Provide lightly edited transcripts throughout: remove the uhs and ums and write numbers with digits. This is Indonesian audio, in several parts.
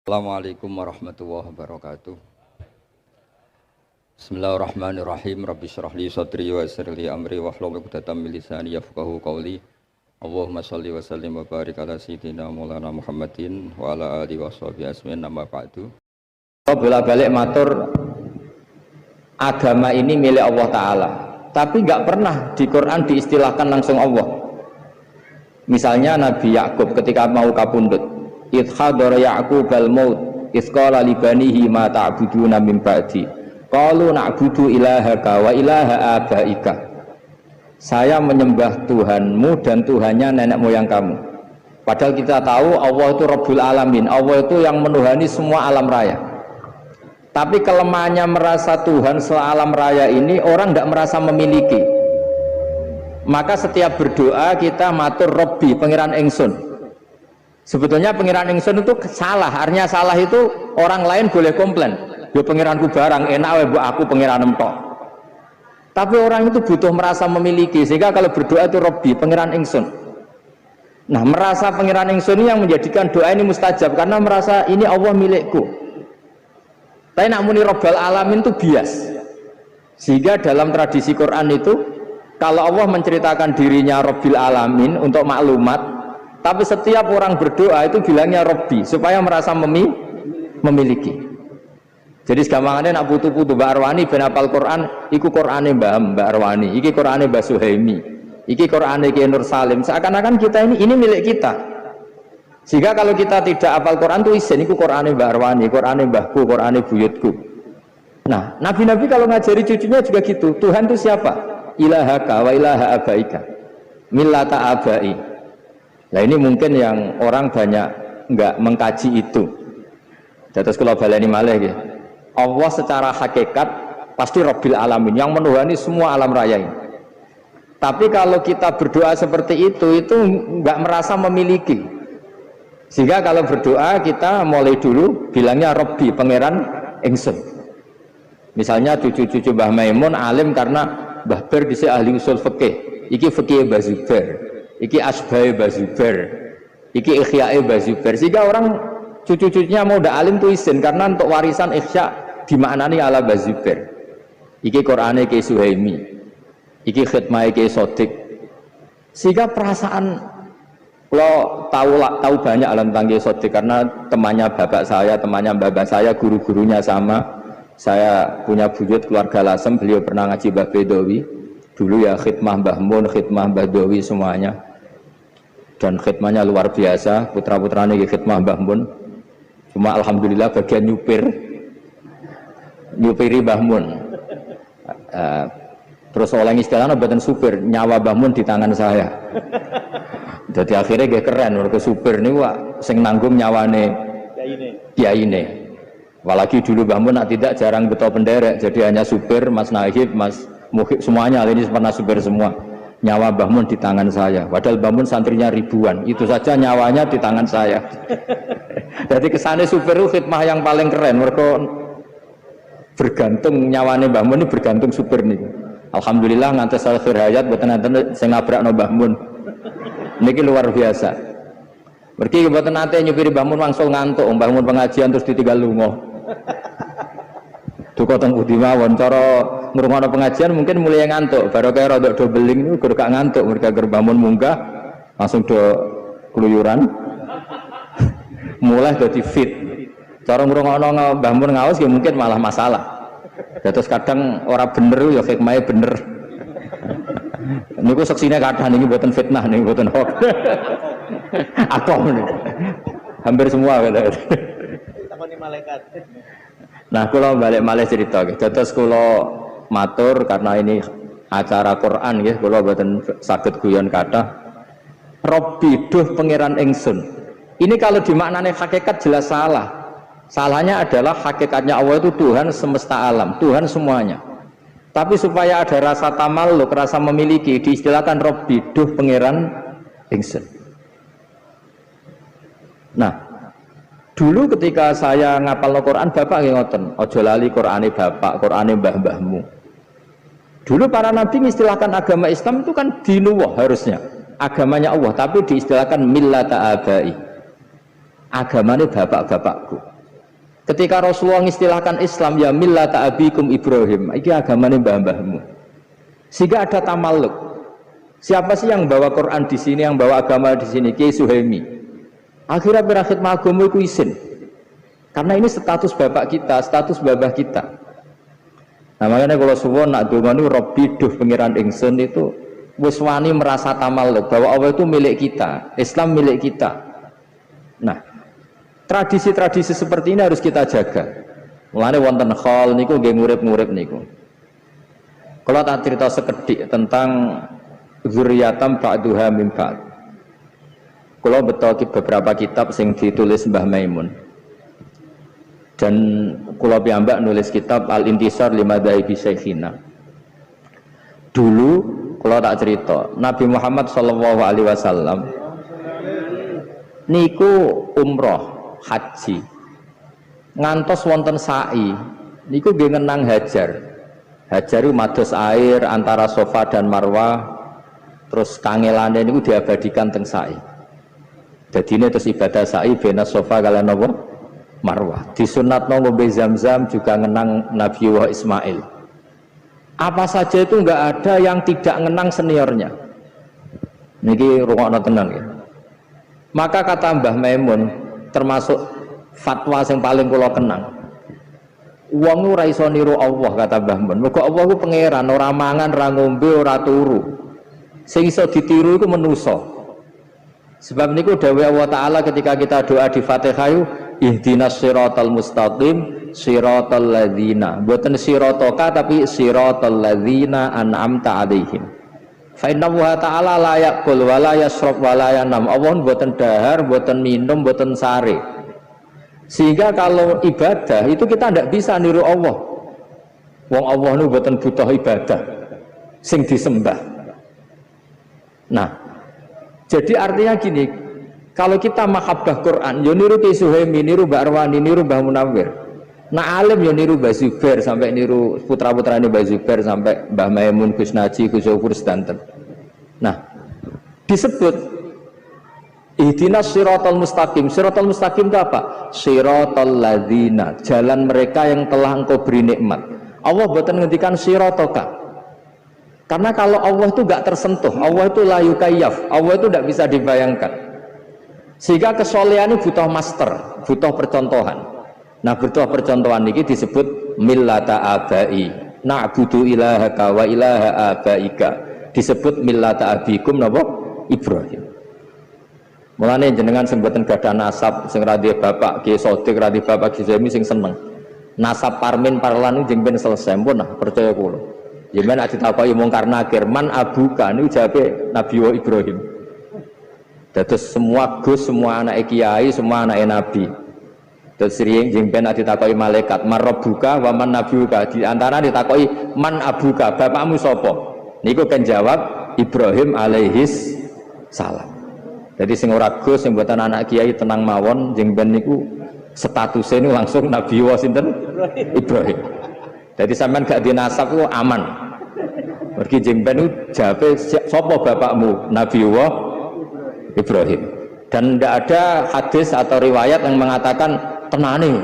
Assalamualaikum warahmatullahi wabarakatuh. Bismillahirrahmanirrahim. Rabbi shrah li sadri wa yassir li amri wahlul 'uqdatam min lisani yafqahu qawli. Allahumma shalli wa sallim wa barik ala sayyidina Maulana Muhammadin wa ala alihi washabihi ajmain, amma ba'du. Bolak-balik matur agama ini milik Allah Ta'ala, tapi nggak pernah di Quran diistilahkan langsung Allah. Misalnya Nabi Yakub ketika mau kapundhut, idh hadara Ya'qub al-maut idh qala li banihi ma ta'buduna min ba'di qalu na'budu ilahaka wa ilaha abaika. Saya menyembah Tuhanmu dan Tuhannya nenek moyang kamu. Padahal kita tahu Allah itu Rabbul Alamin, Allah itu yang menuhani semua alam raya. Tapi kelemahannya merasa Tuhan sealam raya ini, orang tidak merasa memiliki. Maka setiap berdoa kita matur Robbi, pengiran ingsun. Sebetulnya pengiran ingsun itu salah, artinya salah itu orang lain boleh komplain. Yo pengiranku barang enak wae mbok aku pengiran entok. Tapi orang itu butuh merasa memiliki, sehingga kalau berdoa itu Robbi, pengiran ingsun. Nah, merasa pengiran ingsun ini yang menjadikan doa ini mustajab, karena merasa ini Allah milikku. Tapi nak muni Rabbal Alamin itu bias. Sehingga dalam tradisi Quran itu, kalau Allah menceritakan dirinya Rabbil Alamin untuk maklumat, tapi setiap orang berdoa itu bilangnya Robbi, supaya merasa memiliki. Jadi segampangannya nak putu-putu Mbak Arwani ben hafal Quran, iku Qurane Mbak Arwani, iki Qurane Mbak Suhaimi, iki Qurane Ki Nur Salim. Seakan-akan kita ini milik kita. Sehingga kalau kita tidak hafal Quran itu isin, iku Qurane Mbak Arwani, Qurane Mbahku, Qurane buyutku. Nah, nabi-nabi kalau ngajari cucunya juga gitu. Tuhan itu siapa? Ilahaka wa ilaha abaika, millata abai. Nah, ini mungkin yang orang banyak enggak mengkaji itu. Terus kalau baleni malih ya. Allah secara hakikat pasti Rabbil Alamin, yang menuhani semua alam raya ini. Tapi kalau kita berdoa seperti itu enggak merasa memiliki. Sehingga kalau berdoa kita mulai dulu bilangnya Rabbi, pangeran ingsun. Misalnya cucu-cucu Mbah Maimun alim karena Mbah Ber dhisik ahli usul fikih. Iki fikih Mbah Zubair, iki asbahe Mbah Zubair, iki ikhyae Mbah Zubair. Sehingga orang cucu-cucunya mau udah alim tuh izin, karena untuk warisan ikhya dimaknani ala Mbah Zubair. Iki Qur'ane Ki Suhaimi, iki khidmah Ki Sodik. Sehingga perasaan lo tahu banyak tentang Ki Sodik, karena temannya bapak saya, temannya bapak saya, guru-gurunya sama. Saya punya buyut keluarga Lasem, beliau pernah ngaji Mbah Bedowi. Dulu ya khidmah Mbah Mun, khidmah Mbah Dowi semuanya. Dan khidmahnya luar biasa, putra-putranya khidmah Mbah Mun. Cuma alhamdulillah bagian nyupiri Mbah Mun. Terus oleh istilahnya badan supir, nyawa Mbah Mun di tangan saya. Jadi akhirnya gak keren, mereka supir ini wak sing nanggung nyawane kiyaine. Apalagi dulu Mbah Mun tidak jarang betul penderek, jadi hanya supir, Mas Nahib, Mas Muhib, semuanya ini pernah supir semua. Nyawa Mbah Mun di tangan saya, padahal Mbah Mun santrinya ribuan, itu saja nyawanya di tangan saya. Jadi kesannya supir itu khidmah yang paling keren, mereka bergantung nyawane Mbah Mun ini bergantung supir nih. Alhamdulillah ngantes akhir hayat buatan nanti saya nabrak no Mbah Mun. Niki luar biasa. Mergi buatan nanti nyupiri Mbah Mun langsung ngantuk, Mbah Mun pengajian terus ditinggal lungo. Duka teng budi mawon, cara ngrungokno pengajian mungkin mulai ngantuk, baru kaya rodok do beling niku gur gak ngantuk, mereka ger bangun munggah langsung do keluyuran. Mulai dadi fit. Cara ngrungokno Mbah Mun ngaos ya mungkin malah masalah. Terus kadang ora bener ya hikmahe bener. Niku seksine kadang niki mboten fitnah niku mboten hoax. Apa niku? Hampir semua kata. Takoni malaikat. Nah, kalau balik malih cerita, terus kalau matur karena ini acara Quran, ya, kalau buatan sakit guyon kata, Robbi duh pangeran ingsun. Ini kalau dimaknani hakikat jelas salah. Salahnya adalah hakikatnya Allah itu Tuhan semesta alam, Tuhan semuanya. Tapi supaya ada rasa tamalluk, rasa memiliki, diistilahkan Robbi duh pangeran ingsun. Nah, dulu ketika saya ngapal Al-Quran, bapak ngoten, ojo lali Qur'ane bapak, Qur'ane mbah-mbahmu. Dulu para nabi mengistilahkan agama Islam itu kan dinuwah harusnya. Agamanya Allah, tapi diistilahkan millata abai. Agamanya bapak-bapakku. Ketika Rasulullah mengistilahkan Islam ya millata abikum Ibrahim, iki agamane mbah-mbahmu. Sehingga ada tamaluk. Siapa sih yang bawa Quran di sini, yang bawa agama di sini? Kiai Suhaimi. Akhirnya berakhir magamu iku isin. Karena ini status bapak kita, status babah kita. Nah makanya kalau suwon nak dongani Robbi duh pengiran ingsun itu wis wani merasa tamaluk bahwa Allah itu milik kita, Islam milik kita. Nah, tradisi-tradisi seperti ini harus kita jaga. Mulane wonten khol niku nggih ngurip-ngurip niku. Kalau tak cerita sekedik tentang zuriyatam ba'duha min ba'd. Kalau betul beberapa kitab sing ditulis Mbah Maimun. Dan kula piyambak nulis kitab Al-Intisar Limadhahibi Syekhina. Dulu kalau tak cerita Nabi Muhammad sallallahu alaihi wasallam niku umroh haji ngantos wonten sa'i niku nggih ngenang hajar itu mados air antara Safa dan Marwah terus kangelane niku diabadikan teng sa'i dadine terus ibadah sa'i bena Safa kaliyan napa Marwah disunatno ngombe Zam-zam juga ngenang Nabi Ismail. Apa saja itu enggak ada yang tidak ngenang seniornya. Niki rungokno tenan ya. Maka kata Mbah Maimun termasuk fatwa yang paling kula kenang. Wong ora iso niru Allah kata Mbah Maimun. Mergo Allah ku pangeran, ora mangan, ora ngombe, ora turu. Sing iso ditiru iku manusa. Sebab niku dawuh Allah Taala ketika kita doa di Fatihah ihdinas siratal mustaqim siratal ladzina buatan siratoka tapi siratal ladzina an'amta alaihim fa inna wa ta'ala la yaqul wa la yashrab wa la yanam Allah buatan dahar, buatan minum, buatan sare sehingga kalau ibadah itu kita tidak bisa niru Allah wong Allah itu buatan butuh ibadah sing disembah. Nah jadi artinya gini, kalau kita mahabbah Quran, yo niru Ki Suhaimi, niru Mbak Arwani, niru Mbah Munawir. Nah alim yo niru Mbah Zubair sampai niru putra-putrane Mbah Zubair sampai Mbah Maimun, Gus Naji, Gus Zofur sedanten. Nah, disebut ihdinas siratal mustaqim. Siratal mustaqim itu apa? Siratal ladzina, jalan mereka yang telah engkau beri nikmat. Allah boten ngendikan siratoka. Karena kalau Allah itu enggak tersentuh, Allah itu la yukayyaf, Allah itu enggak bisa dibayangkan. Sehingga kesolehan itu butuh master, butuh percontohan. Nah butuh percontohan ini disebut millata abai, na'budu ilahaka wa ilaha abaika, disebut millata abikum napa Ibrahim. Mulane jenengan sing mboten gadah nasab, sing radhi bapak Ki Sodik, radhi bapak Ki Zemi sing seneng. Nasab parmin parlan niku jeng ben selesai pun nah percaya kula. Jenengan nek ditakoki mungkar nakir man abuka niku jawabe Nabi Ibrahim. Terus semua gus, semua anak kiai, semua anak nabi. Terus sering jengben ditakoki malaikat, man rabbuka wa man nabiyuka. Di antara ditakoki man abuka, bapakmu sapa? Niku kan jawab Ibrahim alaihis salam. Jadi sing ora gus, sing mboten anak kiai tenang mawon, jengben niku statusnya ini langsung Nabi sinten Ibrahim. Jadi sampean gak dinasab ku aman. Pergi jengben niku jawabe sapa bapakmu? Nabi Ibrahim. Dan tidak ada hadis atau riwayat yang mengatakan tenane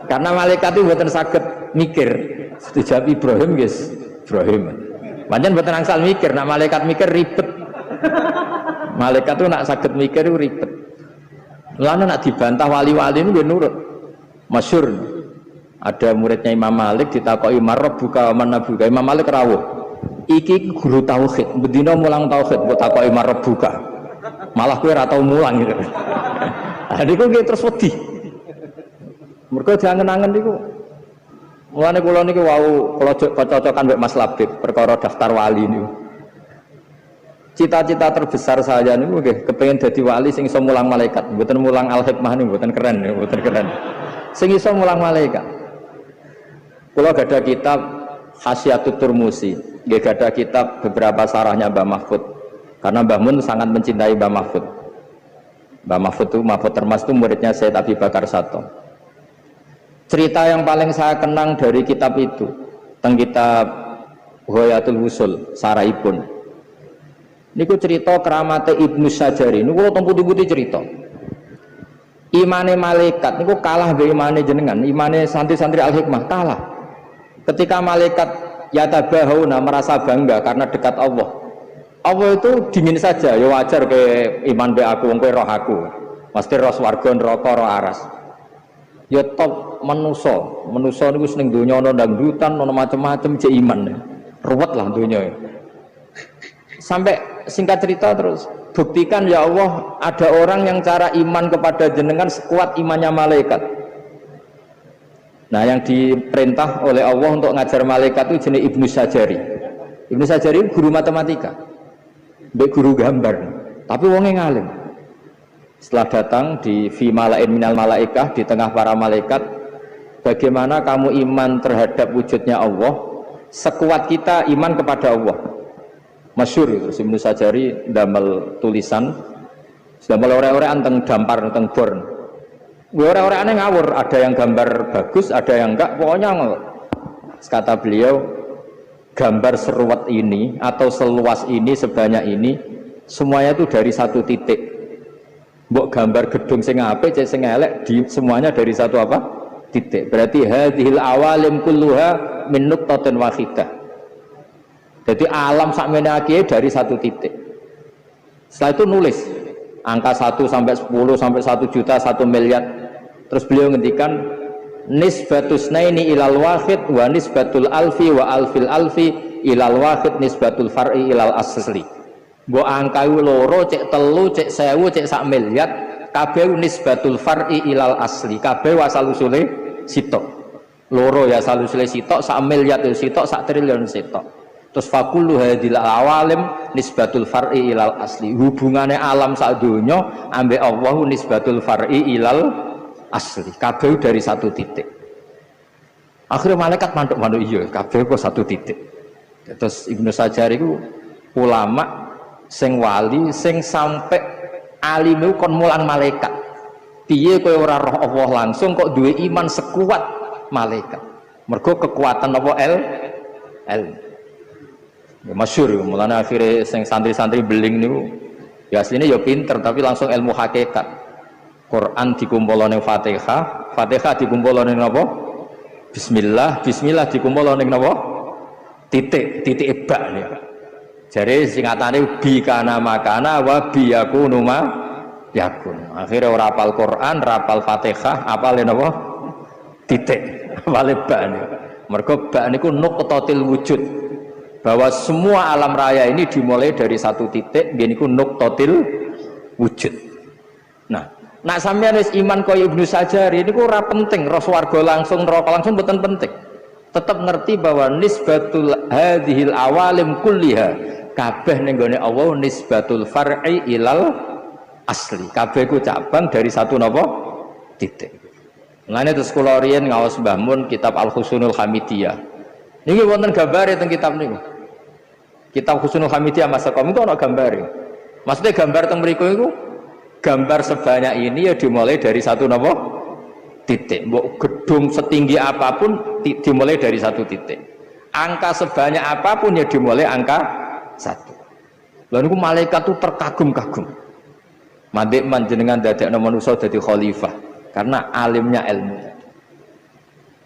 karena malaikat itu buatan sakit mikir dijawab Ibrahim guys Ibrahim macam buatan angsal mikir nah malaikat mikir ribet malaikat itu nak sakit mikir itu ribet lalu nak dibantah wali-wali itu dia nurut masyhur ada muridnya Imam Malik ditakoi marab buka mana buka Imam Malik rawuh iki guru tauhid bedino mulang tauhid buat takoi marab buka malah kowe ora tau mulang gitu. Nah niku nggih terus wedi. Mergo jangen-angen niku. Mulane kula niku wau kula cocokan mbek Mas Labib perkara daftar wali niku. Cita-cita terbesar saya niku nggih kepengin dadi wali sing iso mulang malaikat, mboten mulang al-hikmah niku mboten keren, mboten keren. Sing iso mulang malaikat. Kula gadah kitab Hasyiatut Turmusi, nggih gadah kitab beberapa sarahnya Mbah Mahfud. Karena Mbah Mun sangat mencintai Mbah Mahfud. Mbah Mahfud itu Mahfud Termas itu muridnya Syed Abi Bakar Sato. Cerita yang paling saya kenang dari kitab itu tentang kitab Ghayatul Wusul Saraibun. Niku cerita keramate Ibnu Sajari. Niku kula temputi cerita. Imane malaikat niku kalah be imane jenengan, imane santri-santri Al-Hikmah kalah. Ketika malaikat yatabahuna merasa bangga karena dekat Allah. Allah itu dingin saja, ya wajar ke iman be aku, wong kowe roh aku. Mesti roh swarga neraka roh aras. Ya top manusa niku seneng donya ana dangdutan, ana macam-macam cek iman. Ruwet lah donya. Sampai singkat cerita terus buktikan ya Allah ada orang yang cara iman kepada jenengan sekuat imannya malaikat. Nah yang diperintah oleh Allah untuk ngajar malaikat itu jenis Ibnu Sajari. Ibnu Sajari guru matematika, guru gambar, tapi wongnya ngalim. Setelah datang di fi malain minal malaikah, di tengah para malaikat, bagaimana kamu iman terhadap wujudnya Allah sekuat kita iman kepada Allah. Masyhur itu Ibnu Sajari damel tulisan damel ore-ore anteng dampar anteng born. Ore-ore aneh ngawur, ada yang gambar bagus, ada yang enggak, pokoknya ngawur. Kata beliau, gambar seruat ini atau seluas ini, sebanyak ini, semuanya itu dari satu titik. Mbok gambar gedung sing apik, cek sing elek, semuanya dari satu apa? Titik. Berarti hadhil awalim kulluha min nuqtatin wahidah. Jadi alam sakmene akeh dari satu titik. Setelah itu nulis angka 1 sampai 10 sampai 1 juta 1 miliar. Terus beliau ngendikan nisbatus naini ilal wahid wa nisbatul alfi wa alfil alfi ilal wahid nisbatul far'i ilal asli. Mbok angka loro cek telu cek 1000 cek 1 miliar kabeh nisbatul far'i ilal asli. Kabeh asal usule sitok. Loro ya asal usule sitok, 1 miliar ya sitok, 1 triliun sitok. Terus fakullu hadil awalim nisbatul far'i ilal asli. Hubungannya alam sak donya ambek Allah nisbatul far'i ilal asli. Kabeh dari satu titik. Akhirnya malaikat manduk-manduk iya, kabeh kok satu titik. Terus Ibnu Sajari itu ulama sing wali sing sampai alim kon mulang malaikat. Piye kowe ora roh Allah langsung kok duwe iman sekuat malaikat. Mergo kekuatan apa ilmu. Ya, masyhur ya, mulanya akhirnya santri-santri beling niku ya aslinya ya pinter tapi langsung ilmu hakikat. Quran dikumpulane Fatihah, Fatihah dikumpulane napa? Bismillah, Bismillah dikumpulane napa? Titik bak niku. Jare singkatane bi kana makana wa bi yakunu ma yakun. Akhirnya ora hafal Quran, ora hafal Fatihah, hafale napa? Titik, hafale bak niku. Mergo bak niku nuqtatil wujud. Bahwa semua alam raya ini dimulai dari satu titik, gini ku nuqtatil wujud. Nah, nak sampeyan wis iman kaya Ibnu Sajari ini ku ora penting, roh swarga langsung, neraka langsung mboten penting. Tetap ngerti bahwa nisbatul hadhil awalim kulliha kabeh ning gone Allah nisbatul far'i ilal asli. Kabeh ku cabang dari satu napa? Titik. Mulane terus kula riyen ngaos Mbah Mun kitab Al-Husnul Hamidiyah. Niki wonten gambare teng kitab niku. Kitab Husnul Hamidiyah Mas Sakom itu ana gambare. Maksudnya gambar teng mriku iku gambar sebanyak ini ya dimulai dari satu napa? Titik. Mbok gedung setinggi apapun dimulai dari satu titik. Angka sebanyak apapun ya dimulai angka 1. Lha niku malaikat itu terkagum-kagum. Mandek manjenengan dadekno manusa dadi khalifah karena alimnya ilmu.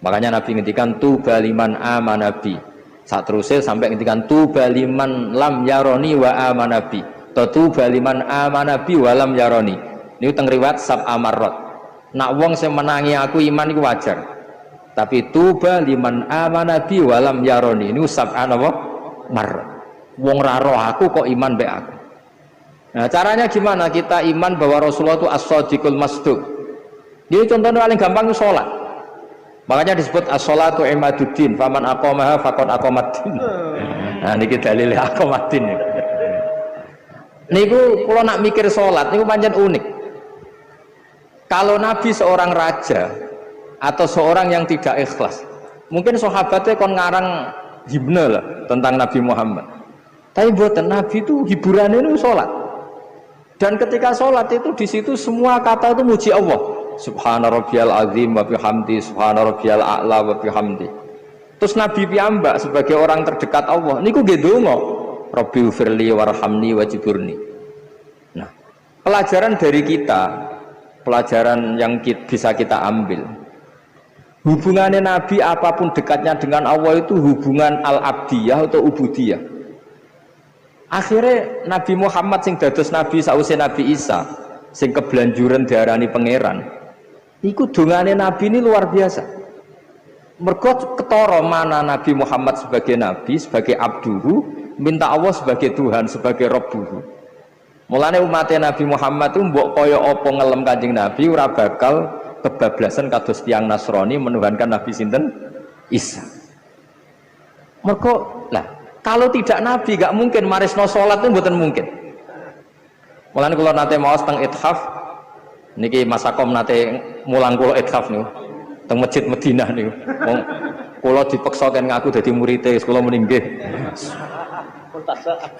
Makanya Nabi ngendikan tuba liman amanabi. Saat terusnya sampai ngendikan tuba liman lam yaroni wa amanabi. Tuba liman amanabi wa lam yaroni. Ini teng riwayat sab amarot. Nak wong sing menangi aku iman iku wajar. Tapi tuba liman amanabi wa lam yaroni. Ini sab apa? Marot. Wong ra roh aku kok iman be aku. Nah, caranya gimana kita iman bahwa Rasulullah itu as-shadiqul masduq. Ini contohnya paling gampang itu sholat. Makanya disebut as-sholatu imaduddin, faman aqamaha faqad aqamaddin. Nah niki dalile aqamaddin. Niku kalau nak mikir sholat niku pancen unik. Kalau Nabi seorang raja atau seorang yang tidak ikhlas, mungkin sahabatnya kon ngarang himne lah tentang Nabi Muhammad. Tapi buatan Nabi itu hiburannya itu sholat. Dan ketika sholat itu di situ semua kata itu muji Allah. Subhana rabbiyal azim wa bihamdi, subhana rabbiyal a'la wa bihamdi. Terus Nabi piyambak sebagai orang terdekat Allah niku nggih ndonga, Rabbi firli warhamni wajiburni. Nah, pelajaran dari kita pelajaran yang bisa kita ambil. Hubungannya Nabi apapun dekatnya dengan Allah itu hubungan al-abdiyah atau ubudiyah. Akhirnya Nabi Muhammad sing dados Nabi sausé Nabi Isa, sing kebelanjuran diarani pangeran. Iku dongane Nabi ini luar biasa. Mergo ketara mana Nabi Muhammad sebagai Nabi, sebagai abduhu, minta Allah sebagai Tuhan, sebagai Rabbuhu. Mulane umatnya Nabi Muhammad itu mbok kaya apa ngelem Kanjeng Nabi ora bakal kebablasan kados tiyang Nasrani menuhankan Nabi sinten Isa. Mergo lah kalau tidak Nabi gak mungkin marisno salat itu mboten mungkin. Mulane kula nate maos teng ithaf niki masakom nate mulang kula ithaf niku teng masjid Madinah niku. Wong kula dipeksa kan ngaku dadi murid-e, kula muni nggih.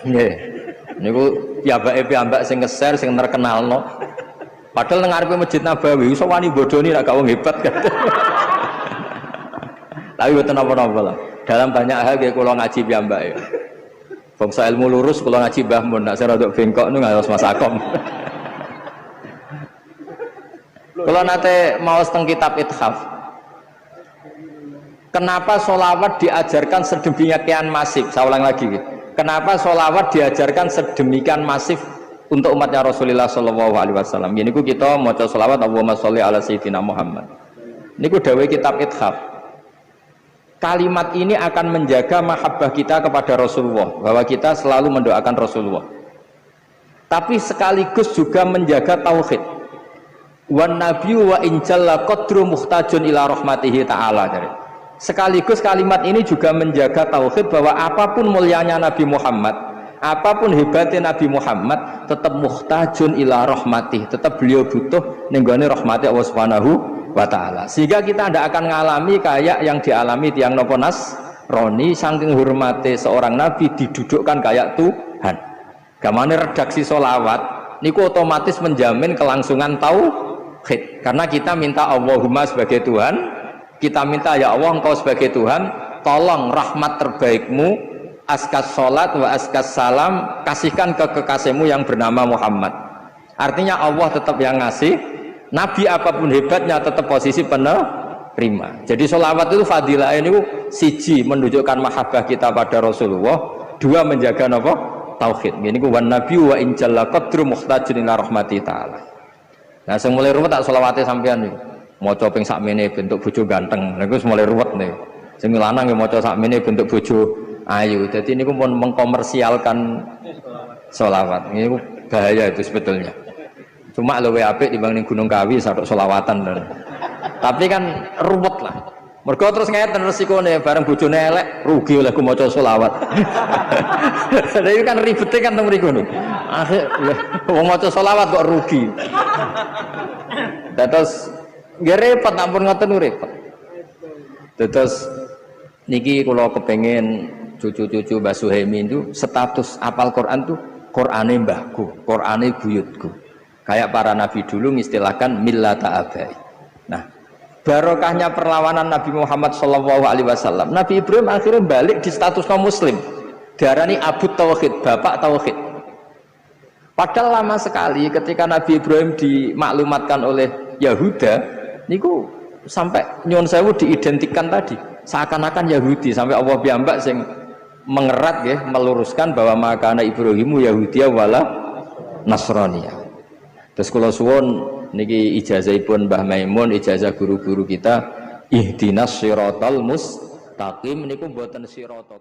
Nggih. Niku piyambake sing nge-share sing terkenalno. Padahal nang ngarepe Masjid Nabawi iso wani bodoni nek gak wong hebat kan. Tapi mboten napa-napa lah. Dalam banyak hal nggih kula ngaji piyambake. Bangsa ilmu lurus kula ngaji Mbah Mun, nek saya rada bengkok niku ngaos Mas Akom. Kula nate maos teng kitab Ithaf. Kenapa sholawat diajarkan sedemikian masif? Saya ulang lagi. Kenapa sholawat diajarkan sedemikian masif untuk umatnya Rasulullah Shallallahu Alaihi Wasallam? Ini kita mau sholawat Allahumma sholli ala Sayyidina Muhammad. Ini dawai kitab Ithaf. Kalimat ini akan menjaga mahabbah kita kepada Rasulullah, bahwa kita selalu mendoakan Rasulullah. Tapi sekaligus juga menjaga tauhid. Wan nabiyyu wa injalla qadru muhtajun ila rahmatihi ta'ala. Sekaligus kalimat ini juga menjaga tauhid bahwa apapun mulianya Nabi Muhammad, apapun hebatnya Nabi Muhammad, tetap muhtajun ila rahmatih, tetap beliau butuh nenggone rahmati Allah Subhanahu wa taala. Sehingga kita tidak akan mengalami kayak yang dialami tiang nopo Nasrani, saking hormati seorang nabi didudukkan kayak Tuhan. Gamane redaksi sholawat niku otomatis menjamin kelangsungan tauhid. Karena kita minta Allahumma sebagai Tuhan, kita minta ya Allah engkau sebagai Tuhan tolong rahmat terbaikmu askas sholat wa askas salam kasihkan ke kekasihmu yang bernama Muhammad. Artinya Allah tetap yang ngasih, Nabi apapun hebatnya tetap posisi penerima. Jadi sholawat itu fadilah ini siji menunjukkan mahabbah kita pada Rasulullah, dua menjaga apa? Tauhid. Ini ku wan nabi wa injalla qadru muhtajin ila rahmati ta'ala. Nah sing mulai ruwet tak sholawate sampean niku. Maca ping sakmene bentuk bojo ganteng. Niku wis mulai ruwet nih. Sing lanang ya maca sakmene bentuk bojo ayu. Dadi niku pun mengkomersialkan sholawat. Niku bahaya itu sebetulnya. Cuma luwih apik dibanding Gunung Kawi satok sholawatan. Tapi kan ruwet lah. Mergo terus ngeten resikone bareng bojone elek rugi oleh ku maca sholawat. Lha iki kan ribete kan teng mriku niku. Akhir wong maca sholawat kok rugi. Terus nggih repot ampun ngoten repot. Terus niki kula kepengin cucu-cucu Mbah Suhaimi itu status apal Quran tuh Qurane mbahku, Qurane buyutku. Kayak para nabi dulu mengistilahkan millata abai. Nah, barokahnya perlawanan Nabi Muhammad sallallahu alaihi wasallam. Nabi Ibrahim akhirnya balik di status kaum muslim. Diarani Abu Tauhid, bapak tauhid. Padahal lama sekali ketika Nabi Ibrahim dimaklumatkan oleh Yahuda, niku sampai nyuwun sewu diidentikan tadi seakan-akan Yahudi, sampai Allah piyambak sing mengerat ya, meluruskan bahwa makana Ibrahimu Yahudiyah wala Nasraniyah. Terus kula suwun niki ijazahipun Mbah Maimun, ijazah guru-guru kita, ihdinas siratal mustaqim niku mboten sirata